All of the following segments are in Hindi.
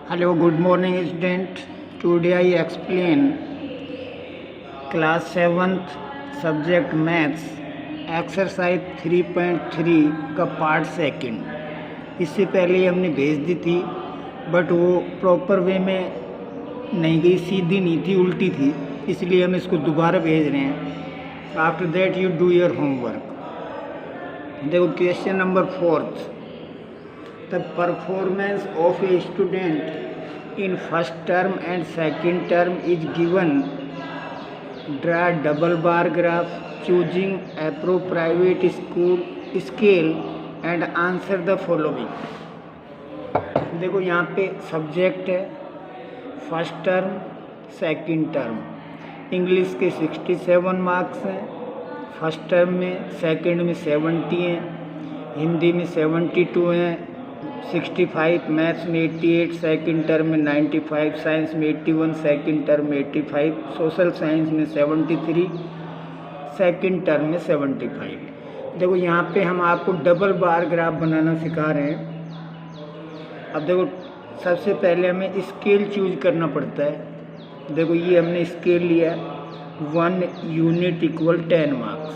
Hello, good morning student. Today I explain class 7th subject maths exercise 3.3 का पार्ट सेकंड। इससे पहले हमने भेज दी थी बट वो प्रॉपर वे में नहीं गई, सीधी नहीं थी, उल्टी थी, इसलिए हम इसको दोबारा भेज रहे हैं। After that you do your homework. देखो question number 4th, the performance of a student in first term and second term is given. Draw double bar graph choosing appropriate school scale and answer the following. देखो यहाँ पे सब्जेक्ट है first term second term. English के 67 मार्क्स हैं फर्स्ट टर्म में, सेकंड में 70 हैं, हिंदी में 72 हैं, 65, मैथ्स में 88, सेकंड टर्म में 95, साइंस में 81, सेकंड टर्म में 85, सोशल साइंस में 73, सेकंड टर्म में 75। देखो यहाँ पे हम आपको डबल बार ग्राफ बनाना सिखा रहे हैं। अब देखो सबसे पहले हमें स्केल चूज करना पड़ता है। देखो ये हमने स्केल लिया 1 unit equal 10 marks.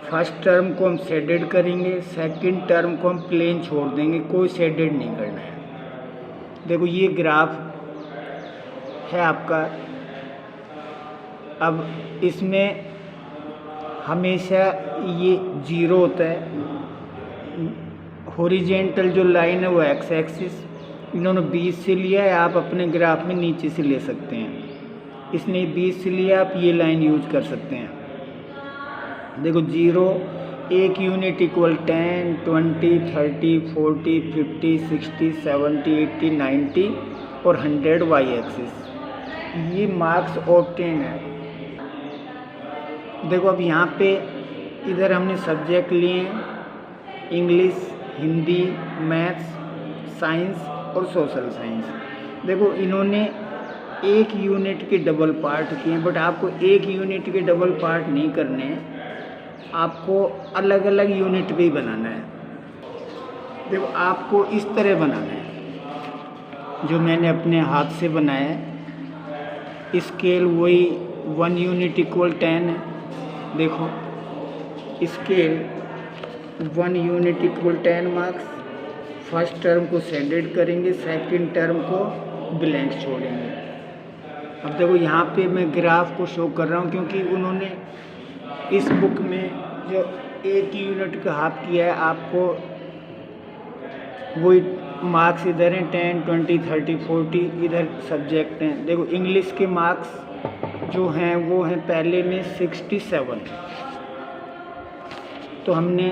First term को हम शेडेड करेंगे, सेकंड टर्म को हम प्लेन छोड़ देंगे, कोई शेडेड नहीं करना है। देखो ये ग्राफ है आपका। अब इसमें हमेशा ये 0 होता है। हॉरिजेंटल जो लाइन है वो एक्स एक्सिस, इन्होंने 20 से लिया है, आप अपने ग्राफ में नीचे से ले सकते हैं। इसने 20 से लिया, आप ये लाइन यूज कर सकते हैं। देखो 0 1 यूनिट इक्वल 10, 20, 30, 40, 50, 60, 70, 80, 90 और 100 वाई एक्सिस। ये मार्क्स ऑब्टेन है। देखो अब यहाँ पे इधर हमने सब्जेक्ट लिए हैं इंग्लिश, हिंदी, मैथ्स, साइंस और सोशल साइंस। देखो इन्होंने 1 यूनिट के डबल पार्ट किए, बट आपको 1 यूनिट के डबल पार्ट नहीं करने हैं, आपको अलग अलग यूनिट भी बनाना है। देखो आपको इस तरह बनाना है जो मैंने अपने हाथ से बनाया है। स्केल वही 1 यूनिट इक्वल 10 है। देखो scale 1 unit equal 10 marks. First term को शेडेड करेंगे, सेकंड टर्म को ब्लैंक छोड़ेंगे। अब देखो यहाँ पे मैं ग्राफ को शो कर रहा हूँ क्योंकि उन्होंने इस बुक में जो 1 यूनिट का हाफ किया है, आपको वही मार्क्स इधर हैं 10, 20, 30, 40 इधर सब्जेक्ट हैं। देखो इंग्लिश के मार्क्स जो हैं वो हैं पहले में 67। तो हमने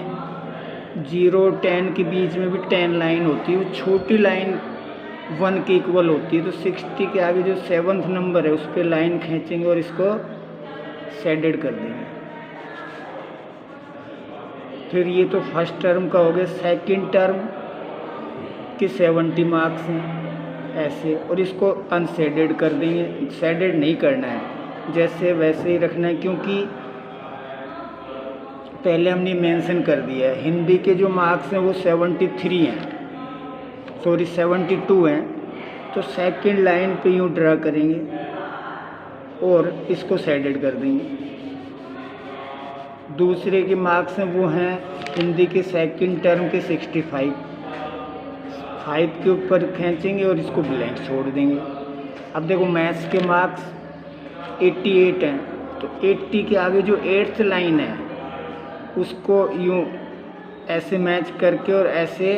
0 10 के बीच में भी 10 लाइन होती है, वो छोटी लाइन 1 के इक्वल होती है। तो 60 के आगे जो 7th नंबर है उस पर लाइन खींचेंगे और इसको शेडेड कर देंगे। फिर ये तो फर्स्ट टर्म का हो गया। सेकंड टर्म के 70 मार्क्स हैं ऐसे, और इसको अनशेडेड कर देंगे। शेडेड नहीं करना है, जैसे वैसे ही रखना है, क्योंकि पहले हमने मेंशन कर दिया है हिंदी के जो मार्क्स हैं वो 73 हैं, सॉरी 72 हैं। तो सेकंड लाइन पे यूँ ड्रा करेंगे और इसको शेडेड कर देंगे। दूसरे के मार्क्स हैं वो हैं हिंदी के सेकंड टर्म के 65, 5 के ऊपर खींचेंगे और इसको ब्लैंक छोड़ देंगे। अब देखो मैथ्स के मार्क्स 88 हैं, तो 80 के आगे जो 8th लाइन है उसको यूँ ऐसे मैच करके और ऐसे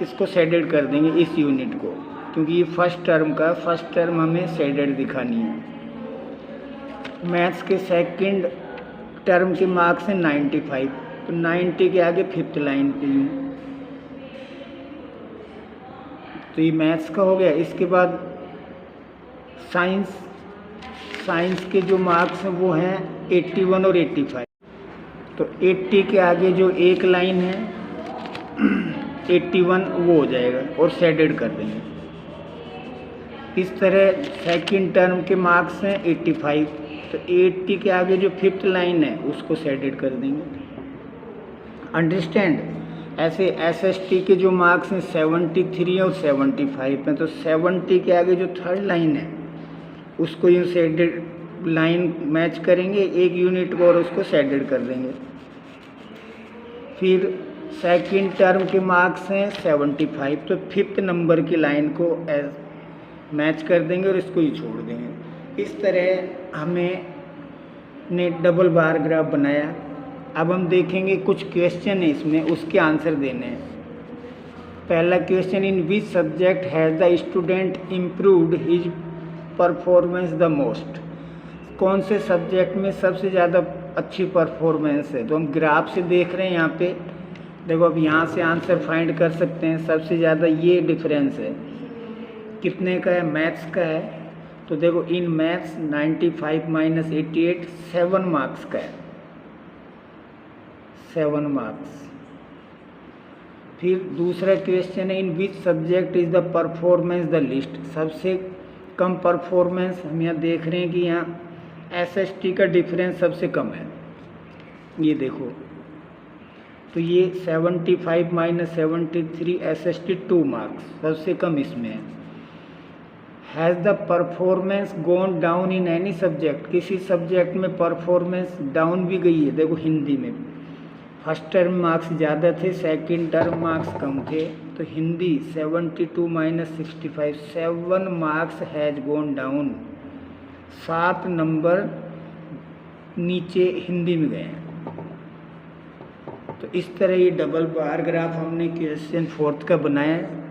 इसको शेडेड कर देंगे इस यूनिट को, क्योंकि ये फर्स्ट टर्म का, फर्स्ट टर्म हमें शेडेड दिखानी है। मैथ्स के सेकंड टर्म के मार्क्स हैं 95, तो 90 के आगे 5th लाइन पे यूँ। तो ये मैथ्स का हो गया। इसके बाद साइंस के जो मार्क्स हैं वो हैं 81 और 85। तो 80 के आगे जो एक लाइन है 81 वो हो जाएगा और शेडेड कर देंगे। इस तरह सेकंड टर्म के मार्क्स हैं 85, तो 80 के आगे जो 5th लाइन है उसको शेडेड कर देंगे। अंडरस्टैंड। ऐसे एसएसटी के जो मार्क्स हैं 73 और 75 हैं, तो 70 के आगे जो थर्ड लाइन है उसको यूँ शेडेड लाइन मैच करेंगे एक यूनिट को और उसको शेडेड कर देंगे। फिर सेकंड टर्म के मार्क्स हैं 75, तो फिफ्थ नंबर की लाइन को मैच कर देंगे और इसको ही छोड़ देंगे। इस तरह हमें ने डबल बार ग्राफ बनाया। अब हम देखेंगे कुछ क्वेश्चन है इसमें, उसके आंसर देने हैं। पहला question, in which subject has the student improved his performance the most. कौन से सब्जेक्ट में सबसे ज़्यादा अच्छी परफॉर्मेंस है? तो हम ग्राफ से देख रहे हैं यहाँ पे, देखो अब यहाँ से आंसर फाइंड कर सकते हैं। सबसे ज़्यादा ये डिफरेंस है, कितने का है? मैथ्स का है। तो देखो इन मैथ्स 95 माइनस 88 7 मार्क्स का है, 7 मार्क्स। फिर दूसरा क्वेश्चन है, in which subject is the performance the least. सबसे कम परफॉर्मेंस हम यहाँ देख रहे हैं कि यहाँ एसएसटी का डिफरेंस सबसे कम है, ये देखो। तो ये 75 माइनस 73 एसएसटी 2 मार्क्स, सबसे कम इसमें है। Has the performance gone down in any subject. किसी सब्जेक्ट में परफॉर्मेंस डाउन भी गई है, देखो हिंदी में फर्स्ट टर्म मार्क्स ज़्यादा थे, सेकंड टर्म मार्क्स कम थे। तो Hindi 72 minus 65 7 marks has gone down, 7 number नीचे हिंदी में गए हैं। तो इस तरह ये डबल बार ग्राफ हमने क्वेश्चन 4 का बनाया है।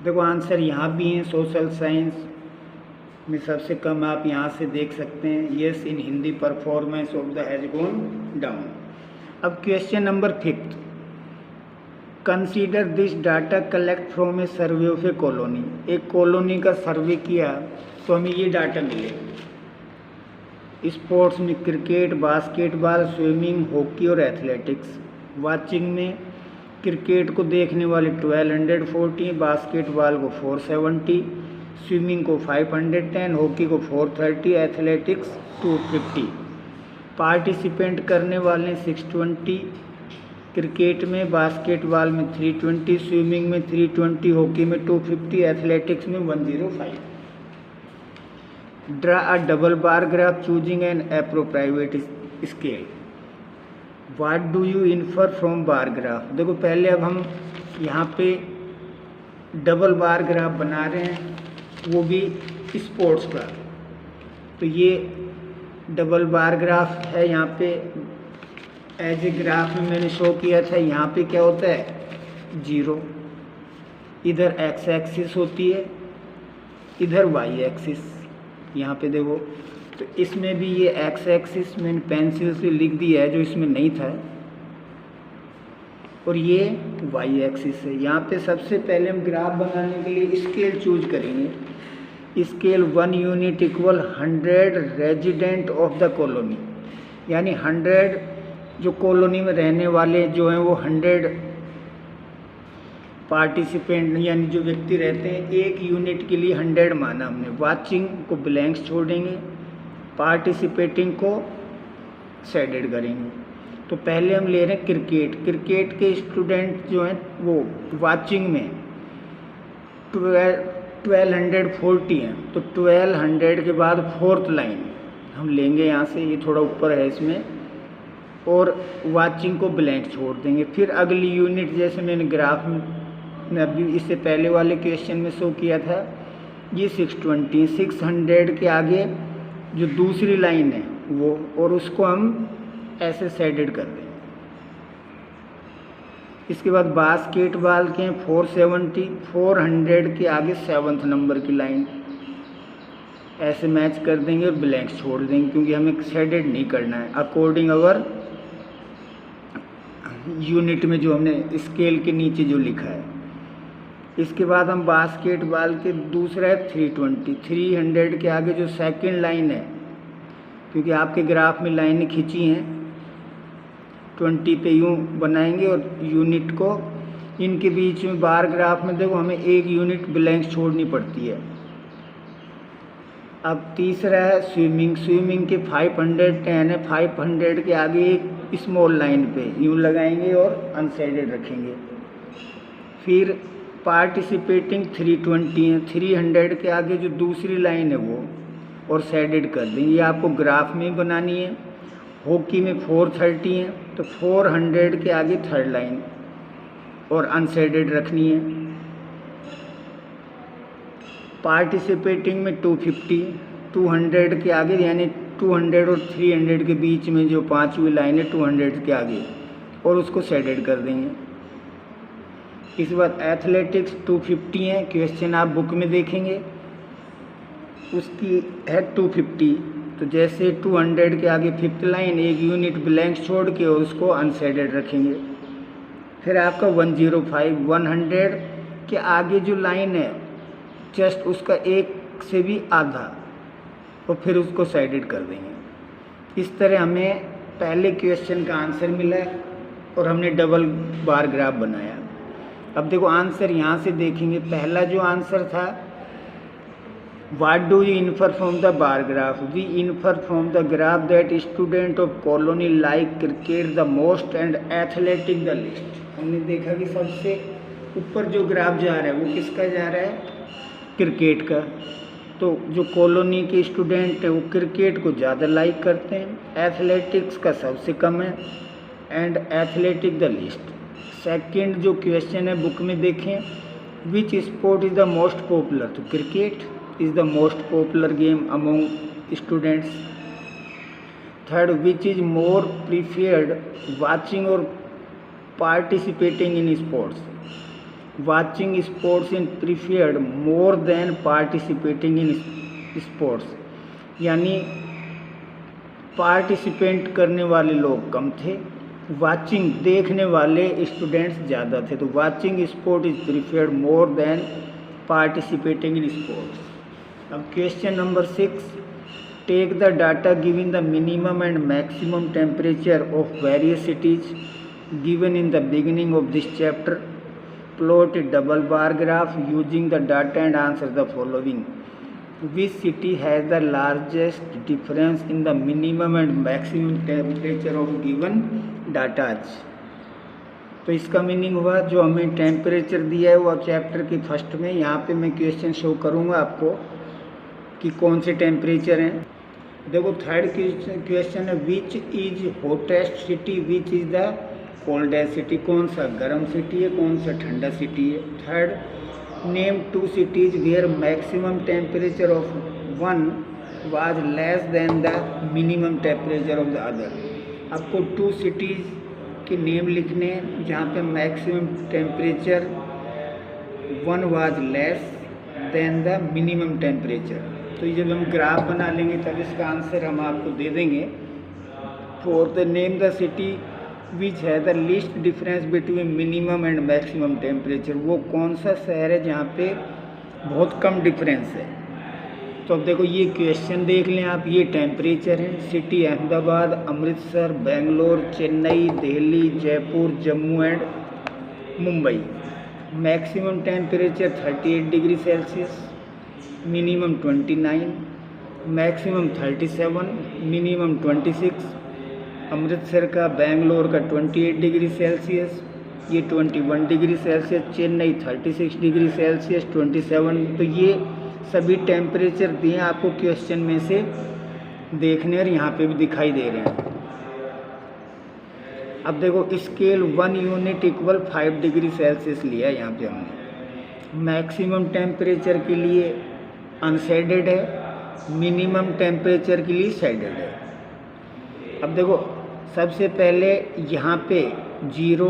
देखो आंसर यहाँ भी हैं। सोशल साइंस में सबसे कम आप यहाँ से देख सकते हैं, yes in Hindi performance of the has gone down. अब question number 5, consider this data collect from a survey of a colony. एक कॉलोनी का सर्वे किया तो हमें ये डाटा मिले। स्पोर्ट्स में क्रिकेट, बास्केटबॉल, स्विमिंग, हॉकी और एथलेटिक्स। वाचिंग में क्रिकेट को देखने वाले 1240, बास्केटबॉल को 470, स्विमिंग को 510, हॉकी को 430, एथलेटिक्स 250। पार्टिसिपेंट करने वाले 620, क्रिकेट में, बास्केटबॉल में 320, स्विमिंग में 320, हॉकी में 250, एथलेटिक्स में 105। Draw a double bar graph choosing an appropriate scale. What do you infer from bar graph. देखो पहले अब हम यहाँ पे डबल बार ग्राफ बना रहे हैं, वो भी स्पोर्ट्स का। तो ये डबल बार ग्राफ है, यहाँ पे एज ए ग्राफ में मैंने शो किया था। यहाँ पे क्या होता है? 0, इधर एक्स एक्सिस होती है, इधर वाई एक्सिस। यहाँ पे देखो, तो इसमें भी ये एक्स एक्सिस मैंने पेंसिल से लिख दिया है जो इसमें नहीं था, और ये वाई एक्सिस है। यहाँ पे सबसे पहले हम ग्राफ बनाने के लिए स्केल चूज करेंगे। Scale 1 unit equal 100 resident of the colony, यानी 100 जो कॉलोनी में रहने वाले जो हैं वो 100 पार्टिसिपेंट यानी जो व्यक्ति रहते हैं, एक यूनिट के लिए 100 माना हमने। वाचिंग को ब्लैंक्स छोड़ेंगे, पार्टिसिपेटिंग को शेडेड करेंगे। तो पहले हम ले रहे हैं क्रिकेट। क्रिकेट के स्टूडेंट जो हैं वो वाचिंग में 1240 हैं, तो 1200 के बाद 4th लाइन हम लेंगे यहाँ से, ये थोड़ा ऊपर है इसमें, और वाचिंग को ब्लैंक छोड़ देंगे। फिर अगली यूनिट जैसे मैंने ग्राफ में अभी इससे पहले वाले क्वेश्चन में शो किया था, ये 620, 600 के आगे जो दूसरी लाइन है वो, और उसको हम ऐसे शेडेड कर देंगे। इसके बाद बास्केटबॉल के 470, 400 के आगे 7th नंबर की लाइन ऐसे मैच कर देंगे और ब्लैंक्स छोड़ देंगे, क्योंकि हमें शेडेड नहीं करना है अकॉर्डिंग अवर यूनिट में जो हमने स्केल के नीचे जो लिखा है। इसके बाद हम बास्केटबॉल के दूसरा है 320, 300 के आगे जो सेकंड लाइन है, क्योंकि आपके ग्राफ में लाइनें खींची हैं, 20 पे यूँ बनाएंगे और यूनिट को इनके बीच में बार ग्राफ में देखो हमें एक यूनिट ब्लैंक छोड़नी पड़ती है। अब तीसरा है स्विमिंग। स्विमिंग के 510 है, 500 के आगे एक स्मॉल लाइन पे यूँ लगाएंगे और अनसाइडेड रखेंगे। फिर पार्टिसिपेटिंग 320 है, 300 के आगे जो दूसरी लाइन है वो और साइडेड कर देंगे। ये आपको ग्राफ में बनानी है। हॉकी में 430 है तो 400 के आगे थर्ड लाइन और अनसाइडेड रखनी है। पार्टिसिपेटिंग में 250, 200 के आगे यानी 200 और 300 के बीच में जो पांचवी लाइन है 200 के आगे और उसको साइडेड कर देंगे। इसके बाद एथलेटिक्स 250 है, क्वेश्चन आप बुक में देखेंगे, उसकी है 250। तो जैसे 200 के आगे फिफ्थ लाइन एक यूनिट ब्लैंक छोड़ के और उसको अनसाइडेड रखेंगे। फिर आपका 105, 100 के आगे जो लाइन है जस्ट उसका एक से भी आधा और फिर उसको साइडेड कर देंगे। इस तरह हमें पहले क्वेश्चन का आंसर मिला और हमने डबल बार ग्राफ बनाया। अब देखो आंसर यहाँ से देखेंगे। पहला जो आंसर था, what do you infer from the bar graph? We infer from the graph that student of colony like cricket the most and athletic the least. हमने देखा कि सबसे ऊपर जो ग्राफ जा रहा है वो किसका जा रहा है? क्रिकेट का। तो जो कॉलोनी के स्टूडेंट है वो क्रिकेट को ज़्यादा लाइक करते हैं, एथलेटिक्स का सबसे कम है and athletic the least. Second जो क्वेश्चन है बुक में देखें, which sport is the most popular? तो cricket is the most popular game among students. Third, which is more preferred watching or participating in sports? Watching sports in preferred more than participating in sports, यानी पार्टिसिपेंट करने वाले लोग कम थे, वाचिंग देखने वाले स्टूडेंट्स ज़्यादा थे। तो watching sport is preferred more than participating in sports. अब question number 6, take the data giving the minimum and maximum temperature of various cities given in the beginning of this chapter, plot a double bar graph using the data and answer the following. Which city has the largest difference in the minimum and maximum temperature of given data? तो इसका मीनिंग हुआ जो हमें टेम्परेचर दिया है वो चैप्टर के फर्स्ट में, यहाँ पे मैं क्वेश्चन शो करूँगा आपको कि कौन से टेम्परेचर हैं। देखो थर्ड क्वेश्चन है, which is hottest city, which is the coldest city? कौन सा गर्म सिटी है, कौन सा ठंडा सिटी है? Third, name 2 cities where maximum temperature of one was less than the minimum temperature of the other. आपको 2 cities के नेम लिखने हैं जहाँ पे maximum temperature one was less than the minimum temperature. तो ये जब हम ग्राफ बना लेंगे तब इसका आंसर हम आपको दे देंगे। Fourth, name the city which है the least difference between minimum and maximum temperature. वो कौन सा शहर है जहाँ पे बहुत कम डिफरेंस है? तो अब देखो ये क्वेश्चन देख लें आप, ये टेम्परेचर है। City Ahmedabad, Amritsar, Bangalore, Chennai, Delhi, Jaipur, Jammu and Mumbai. Maximum temperature 38 degree Celsius, minimum 29, maximum 37, minimum 26। Amritsar का, बेंगलोर का 28 डिग्री सेल्सियस, ये 21 degree Celsius, Chennai 36 degree Celsius, 27। तो ये सभी टेम्परेचर दिए आपको क्वेश्चन में से देखने और यहाँ पे भी दिखाई दे रहे हैं। अब देखो scale 1 unit equal 5 degree Celsius लिया है यहाँ पे हमने। मैक्सिमम टेम्परेचर के लिए अनसाइडेड है, मिनिमम टेम्परेचर के लिए साइडेड है। अब देखो सबसे पहले यहाँ पे 0,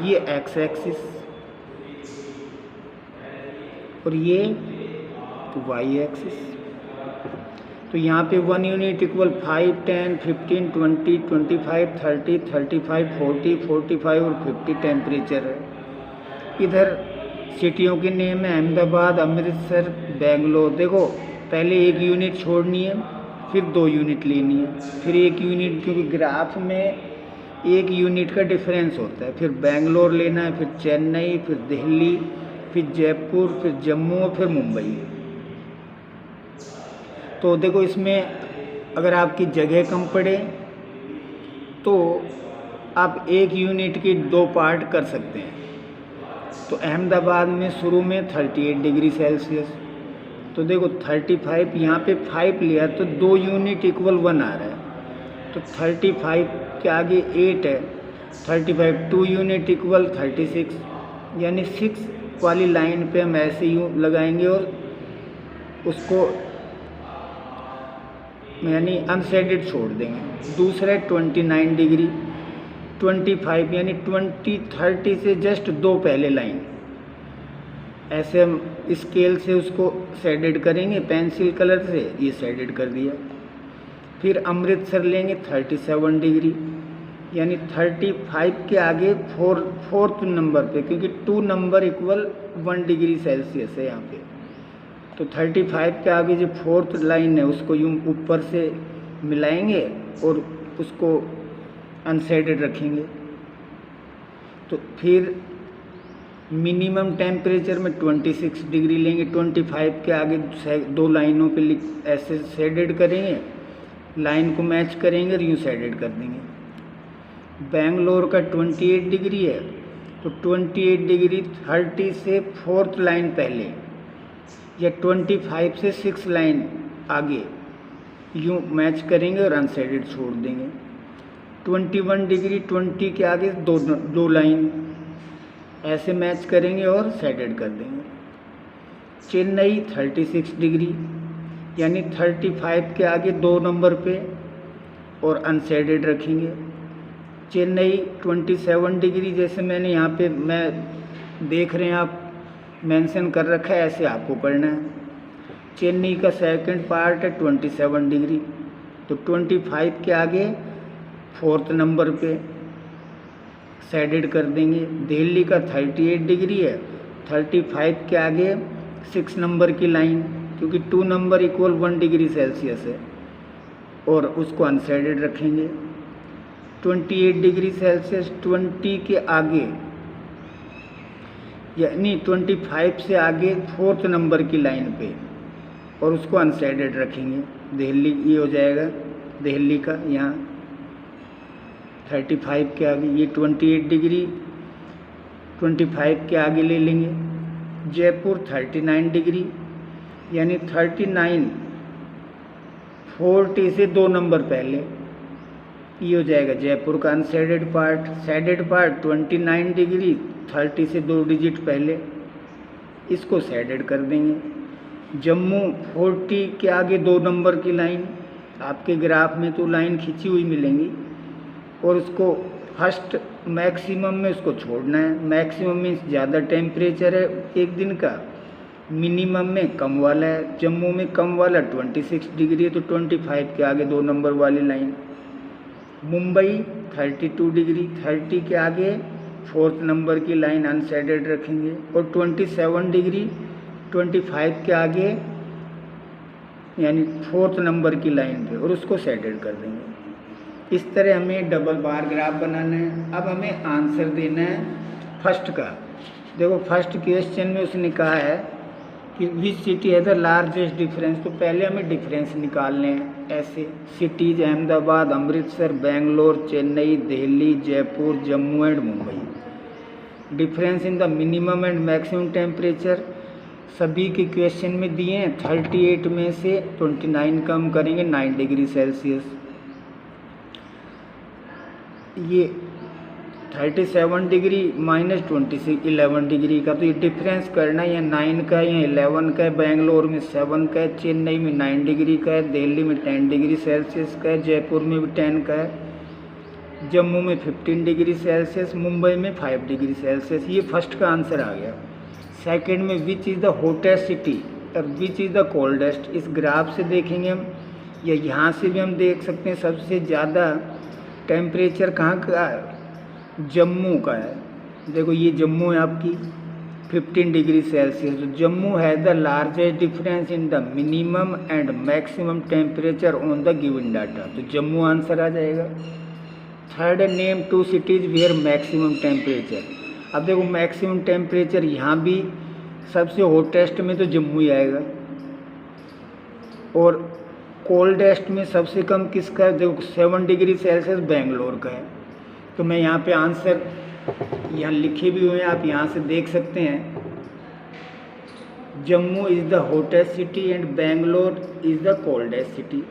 ये एक्स एक्सिस और ये वाई एक्सिस। तो यहाँ पे 1 यूनिट इक्वल 5, 10, 15, 20, 25, 30, 35, 40, 45 और 50 टेम्परेचर है। इधर सिटियों के नेम है अहमदाबाद, अमृतसर, बेंगलोर। देखो पहले 1 यूनिट छोड़नी है, फिर 2 यूनिट लेनी है, फिर 1 यूनिट, क्योंकि ग्राफ में 1 यूनिट का डिफरेंस होता है। फिर बेंगलोर लेना है, फिर चेन्नई, फिर दिल्ली, फिर जयपुर, फिर जम्मू और फिर मुंबई। तो देखो इसमें अगर आपकी जगह कम पड़े तो आप एक यूनिट की 2 पार्ट कर सकते हैं। तो अहमदाबाद में शुरू में 38 डिग्री सेल्सियस, तो देखो 35 यहाँ पे 5 लिया तो 2 यूनिट इक्वल 1 आ रहा है। तो 35 के आगे 8 है, 35 2 यूनिट इक्वल 36, यानी 6 वाली लाइन पे हम ऐसे यूँ लगाएंगे और उसको यानी अनशेडेड छोड़ देंगे। दूसरा है 29 डिग्री, 25 यानी 30 से जस्ट 2 पहले लाइन, ऐसे हम स्केल से उसको शेडेड करेंगे पेंसिल कलर से, ये शेडेड कर दिया। फिर अमृतसर लेंगे 37 डिग्री, यानी 35 के आगे फोर्थ नंबर पे, क्योंकि 2 नंबर इक्वल 1 डिग्री सेल्सियस है यहाँ पे। तो 35 के आगे जो फोर्थ लाइन है उसको यूँ ऊपर से मिलाएंगे और उसको अनशेडेड रखेंगे। तो फिर मिनिमम टेम्परेचर में 26 डिग्री लेंगे, 25 के आगे 2 लाइनों पे ऐसे शेडेड करेंगे, लाइन को मैच करेंगे और यूँ शेडेड कर देंगे। बेंगलोर का 28 डिग्री है, तो 28 डिग्री 30 से 4th लाइन पहले या 25 से 6 लाइन आगे यूँ मैच करेंगे और अनशेडेड छोड़ देंगे। 21 डिग्री 20 के आगे 2 लाइन ऐसे मैच करेंगे और शेडेड कर देंगे। चेन्नई 36 डिग्री, यानी 35 के आगे 2 नंबर पे और अनशेडेड रखेंगे। चेन्नई 27 डिग्री, जैसे मैंने यहाँ पे मैं देख रहे हैं आप मेंशन कर रखा है, ऐसे आपको करना है। चेन्नई का सेकंड पार्ट है 27 डिग्री, तो 25 के आगे 4th नंबर पे शेडेड कर देंगे। दिल्ली का 38 डिग्री है, 35 के आगे 6 नंबर की लाइन, क्योंकि 2 नंबर इक्वल 1 डिग्री सेल्सियस है, और उसको अनशेडेड रखेंगे। 28 डिग्री सेल्सियस 20 के आगे, यानी 25 से आगे 4th नंबर की लाइन पे, और उसको अनशेडेड रखेंगे। दिल्ली ये हो जाएगा दिल्ली का, यहाँ 35 के आगे ये 28 डिग्री 25 के आगे ले लेंगे। जयपुर 39 डिग्री, यानी 39 40 से 2 नंबर पहले, ये हो जाएगा जयपुर का unshielded part. Shaded part 29 degree 30 से 2 डिजिट पहले, इसको शेडेड कर देंगे। जम्मू 40 के आगे 2 नंबर की लाइन, आपके ग्राफ में तो लाइन खींची हुई मिलेंगी, और उसको फर्स्ट मैक्सिमम में उसको छोड़ना है। मैक्सिमम में ज़्यादा टेम्परेचर है एक दिन का, मिनिमम में कम वाला है। जम्मू में कम वाला 26 डिग्री है, तो 25 के आगे 2 नंबर वाली लाइन। मुंबई 32 डिग्री, 30 के आगे 4th नंबर की लाइन अनशेडेड रखेंगे, और 27 डिग्री 25 के आगे यानी 4th नंबर की लाइन पे, और उसको शेडेड कर देंगे। इस तरह हमें डबल बार ग्राफ बनाना है। अब हमें आंसर देना है फर्स्ट का। देखो फर्स्ट क्वेश्चन में उसने कहा है कि विच सिटी है द लार्जेस्ट डिफरेंस, तो पहले हमें डिफरेंस निकालने हैं। ऐसे cities Ahmedabad, Amritsar, Bangalore, Chennai, Delhi, Jaipur, Jammu and Mumbai. Difference in the minimum and maximum temperature सभी के क्वेश्चन में दिए हैं। 38 में से 29 कम करेंगे 9 डिग्री सेल्सियस। ये 37 डिग्री माइनस 26 11 डिग्री का, तो ये डिफरेंस करना है। या 9 का या 11 का है, बेंगलोर में 7 का है, चेन्नई में 9 डिग्री का है, दिल्ली में 10 डिग्री सेल्सियस का है, जयपुर में भी 10 का है, जम्मू में 15 डिग्री सेल्सियस, मुंबई में 5 डिग्री सेल्सियस। ये फर्स्ट का आंसर आ गया। सेकंड में which is the hottest city और विच इज़ द कोल्डेस्ट, इस ग्राफ से देखेंगे हम, या यहाँ से भी हम देख सकते हैं। सबसे ज़्यादा टेम्परेचर कहाँ का है? जम्मू का है। देखो ये जम्मू है आपकी 15 डिग्री सेल्सियस। तो जम्मू है the largest difference in the minimum and maximum temperature on the given data, तो जम्मू आंसर आ जाएगा। Third name 2 cities where maximum temperature. अब देखो मैक्सिमम टेम्परेचर यहाँ भी सबसे हॉटेस्ट में तो जम्मू ही आएगा, और कोल्डेस्ट में सबसे कम किसका है? देखो 7 डिग्री सेल्सियस बेंगलोर का है। तो मैं यहाँ पे आंसर यहाँ लिखे भी हुए हैं, आप यहाँ से देख सकते हैं। Jammu is the hottest city and Bangalore is the coldest city.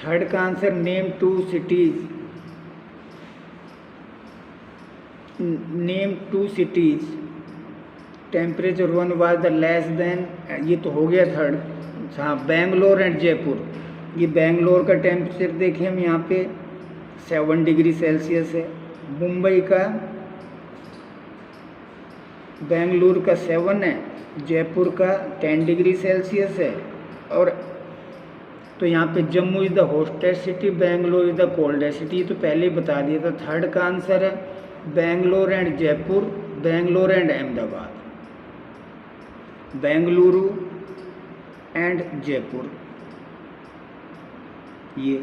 Third का answer name 2 cities temperature 1 was the less than, ये तो हो गया थर्ड। हाँ, बेंगलोर एंड जयपुर, ये बेंगलोर का टेम्परेचर देखें हम यहाँ पे 7 डिग्री सेल्सियस है। मुंबई का, बेंगलुरु का 7 है, जयपुर का 10 डिग्री सेल्सियस है। और तो यहाँ पे Jammu is the hottest city, Bangalore is the coldest city, तो पहले ही बता दिया था। थर्ड का आंसर है Bangalore and Jaipur, Bangalore and Ahmedabad, Bengaluru and Jaipur. ये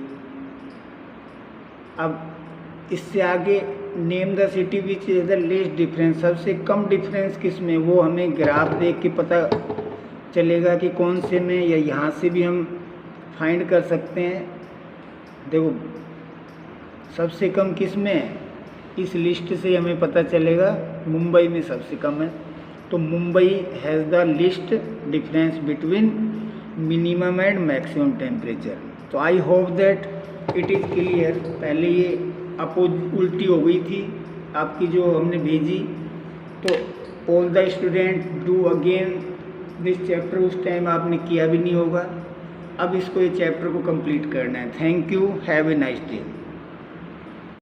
अब इससे आगे name the city which is the least difference, सबसे कम डिफरेंस किस में, वो हमें ग्राफ देख के पता चलेगा कि कौन से में, या यहाँ से भी हम फाइंड कर सकते हैं। देखो सबसे कम किस में है, इस लिस्ट से हमें पता चलेगा मुंबई में सबसे कम है। तो Mumbai has the least difference between minimum and maximum temperature. तो I hope that it is clear. पहले ये उल्टी हो गई थी आपकी जो हमने भेजी, तो all the student do again this chapter, उस टाइम आपने किया भी नहीं होगा। अब इसको, ये चैप्टर को कंप्लीट करना है। Thank you, have a nice day.